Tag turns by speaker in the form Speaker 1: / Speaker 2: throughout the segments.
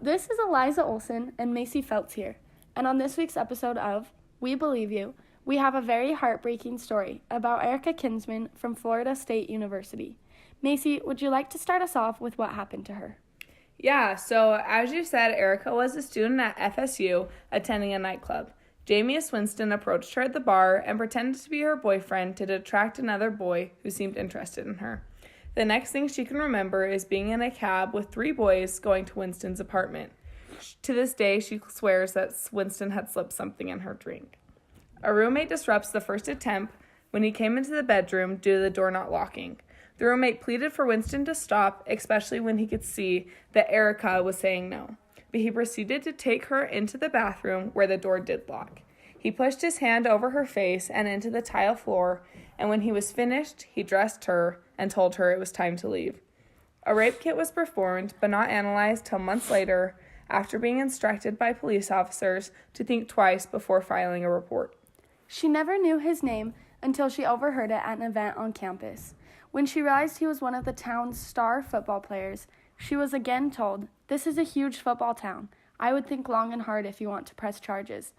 Speaker 1: this is Eliza Olson and Maci Feltz here, and on this week's episode of We Believe You, we have a very heartbreaking story about Erica Kinsman from Florida State University. Maci, would you like to start us off with what happened to her?
Speaker 2: Yeah, so as you said, Erica was a student at FSU attending a nightclub. Jamius Winston approached her at the bar and pretended to be her boyfriend to attract another boy who seemed interested in her. The next thing she can remember is being in a cab with 3 boys going to Winston's apartment. To this day, she swears that Winston had slipped something in her drink. A roommate disrupts the first attempt when he came into the bedroom due to the door not locking. The roommate pleaded for Winston to stop, especially when he could see that Erica was saying no. But he proceeded to take her into the bathroom where the door did lock. He pushed his hand over her face and into the tile floor, and when he was finished, he dressed her and told her it was time to leave. A rape kit was performed, but not analyzed till months later, after being instructed by police officers to think twice before filing a report.
Speaker 1: She never knew his name until she overheard it at an event on campus. When she realized he was one of the town's star football players, she was again told, "This is a huge football town. I would think long and hard if you want to press charges."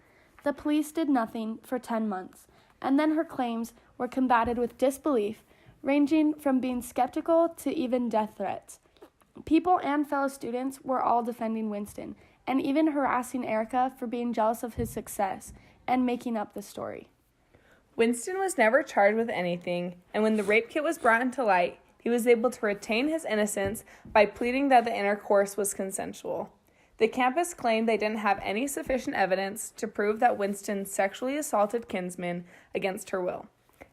Speaker 1: The police did nothing for 10 months, and then her claims were combated with disbelief, ranging from being skeptical to even death threats. People and fellow students were all defending Winston, and even harassing Erica for being jealous of his success and making up the story.
Speaker 2: Winston was never charged with anything, and when the rape kit was brought into light, he was able to retain his innocence by pleading that the intercourse was consensual. The campus claimed they didn't have any sufficient evidence to prove that Winston sexually assaulted Kinsman against her will.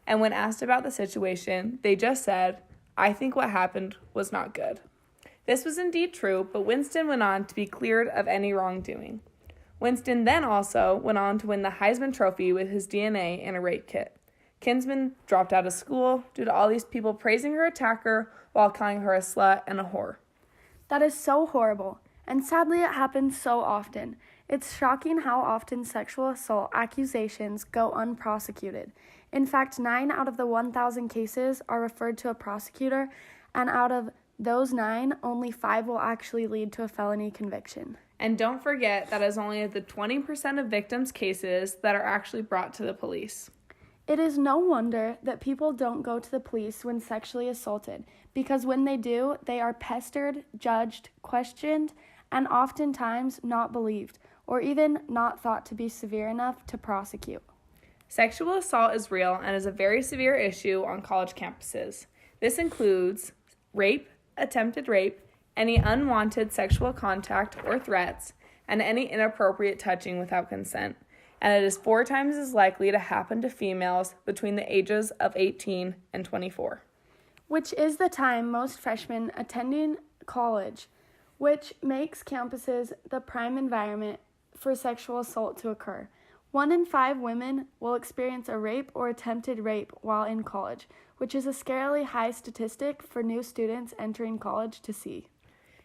Speaker 2: And when asked about the situation, they just said, "I think what happened was not good." This was indeed true, but Winston went on to be cleared of any wrongdoing. Winston then also went on to win the Heisman Trophy with his DNA in a rape kit. Kinsman dropped out of school due to all these people praising her attacker while calling her a slut and a whore.
Speaker 1: That is so horrible, and sadly it happens so often. It's shocking how often sexual assault accusations go unprosecuted. In fact, 9 out of the 1,000 cases are referred to a prosecutor, and out of those 9, only 5 will actually lead to a felony conviction.
Speaker 2: And don't forget that is only the 20% of victims' cases that are actually brought to the police.
Speaker 1: It is no wonder that people don't go to the police when sexually assaulted, because when they do, they are pestered, judged, questioned, and oftentimes not believed, or even not thought to be severe enough to prosecute.
Speaker 2: Sexual assault is real and is a very severe issue on college campuses. This includes rape, attempted rape, any unwanted sexual contact or threats, and any inappropriate touching without consent. And it is 4 times as likely to happen to females between the ages of 18 and 24.
Speaker 1: Which is the time most freshmen attending college, which makes campuses the prime environment for sexual assault to occur. 1 in 5 women will experience a rape or attempted rape while in college, which is a scarily high statistic for new students entering college to see.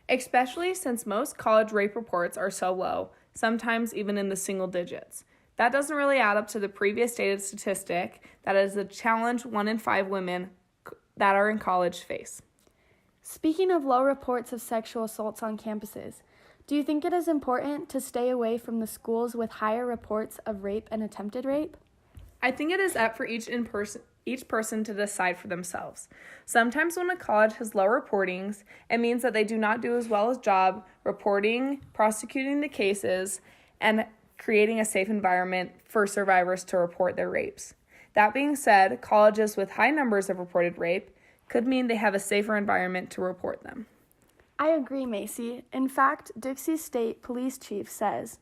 Speaker 2: Especially since most college rape reports are so low, sometimes even in the single digits. That doesn't really add up to the previous stated statistic that is the challenge 1 in 5 women that are in college face.
Speaker 1: Speaking of low reports of sexual assaults on campuses, do you think it is important to stay away from the schools with higher reports of rape and attempted rape?
Speaker 2: I think it is up for each person to decide for themselves. Sometimes when a college has low reportings, it means that they do not do as well as job reporting, prosecuting the cases, and creating a safe environment for survivors to report their rapes. That being said, colleges with high numbers of reported rape could mean they have a safer environment to report them.
Speaker 1: I agree, Maci. In fact, Dixie State Police Chief says,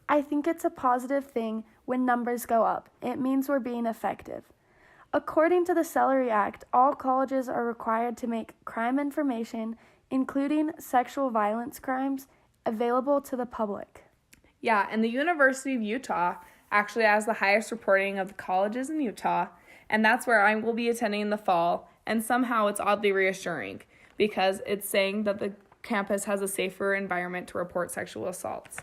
Speaker 1: "I think it's a positive thing when numbers go up. It means we're being effective." According to the Celery Act, all colleges are required to make crime information, including sexual violence crimes, available to the public.
Speaker 2: Yeah, and the University of Utah actually has the highest reporting of the colleges in Utah, and that's where I will be attending in the fall, and somehow it's oddly reassuring because it's saying that the campus has a safer environment to report sexual assaults.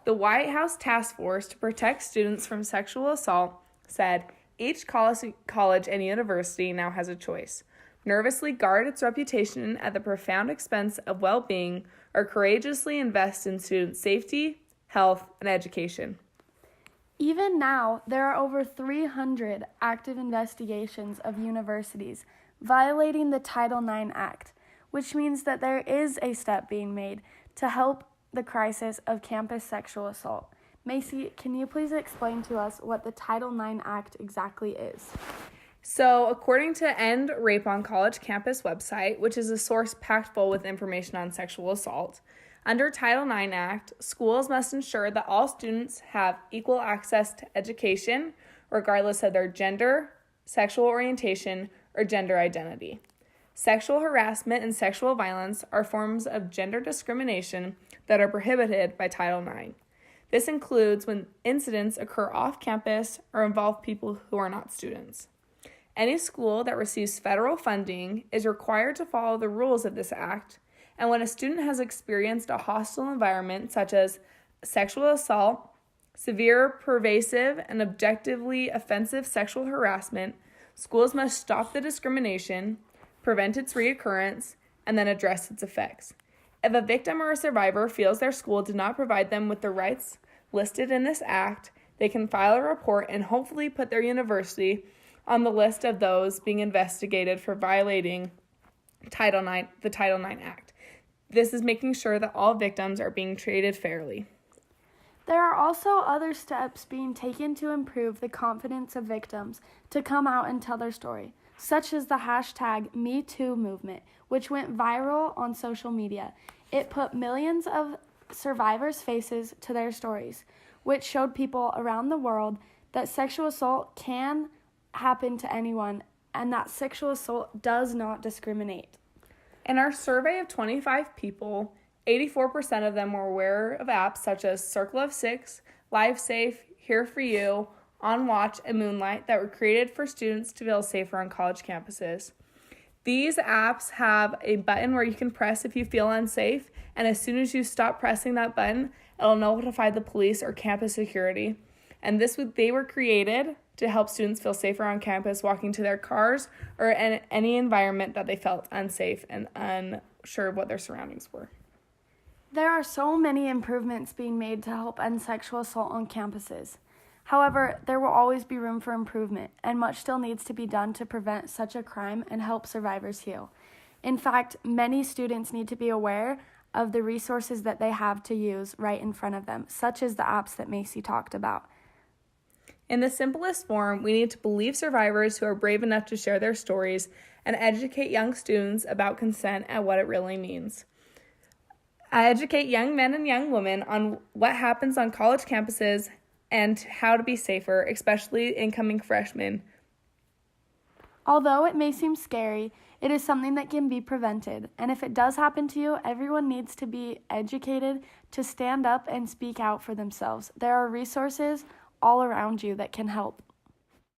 Speaker 2: The White House Task Force to Protect Students from Sexual Assault said each college and university now has a choice. nervously guard its reputation at the profound expense of well-being, or courageously invest in student safety, health, and education.
Speaker 1: Even now, there are over 300 active investigations of universities violating the Title IX Act, which means that there is a step being made to help the crisis of campus sexual assault. Maci, can you please explain to us what the Title IX Act exactly is?
Speaker 2: So, according to End Rape on College Campus website, which is a source packed full with information on sexual assault, under Title IX Act, schools must ensure that all students have equal access to education, regardless of their gender, sexual orientation, or gender identity. Sexual harassment and sexual violence are forms of gender discrimination that are prohibited by Title IX. This includes when incidents occur off campus or involve people who are not students. Any school that receives federal funding is required to follow the rules of this act, and when a student has experienced a hostile environment such as sexual assault, severe, pervasive, and objectively offensive sexual harassment, schools must stop the discrimination, prevent its reoccurrence, and then address its effects. If a victim or a survivor feels their school did not provide them with the rights listed in this act, they can file a report and hopefully put their university on the list of those being investigated for violating the Title IX Act. This is making sure that all victims are being treated fairly.
Speaker 1: There are also other steps being taken to improve the confidence of victims to come out and tell their story, such as the hashtag #MeToo movement, which went viral on social media. It put millions of survivors' faces to their stories, which showed people around the world that sexual assault can happen to anyone and that sexual assault does not discriminate.
Speaker 2: In our survey of 25 people, 84% of them were aware of apps such as Circle of Six, LiveSafe, Here For You, On Watch, and Moonlight that were created for students to feel safer on college campuses. These apps have a button where you can press if you feel unsafe, and as soon as you stop pressing that button, it'll notify the police or campus security. And they were created to help students feel safer on campus walking to their cars or in any environment that they felt unsafe and unsure of what their surroundings were.
Speaker 1: There are so many improvements being made to help end sexual assault on campuses. However, there will always be room for improvement, and much still needs to be done to prevent such a crime and help survivors heal. In fact, many students need to be aware of the resources that they have to use right in front of them, such as the apps that Maci talked about.
Speaker 2: In the simplest form, we need to believe survivors who are brave enough to share their stories and educate young students about consent and what it really means. Educate young men and young women on what happens on college campuses and how to be safer, especially incoming freshmen.
Speaker 1: Although it may seem scary, it is something that can be prevented. And if it does happen to you, everyone needs to be educated to stand up and speak out for themselves. There are resources all around you that can help.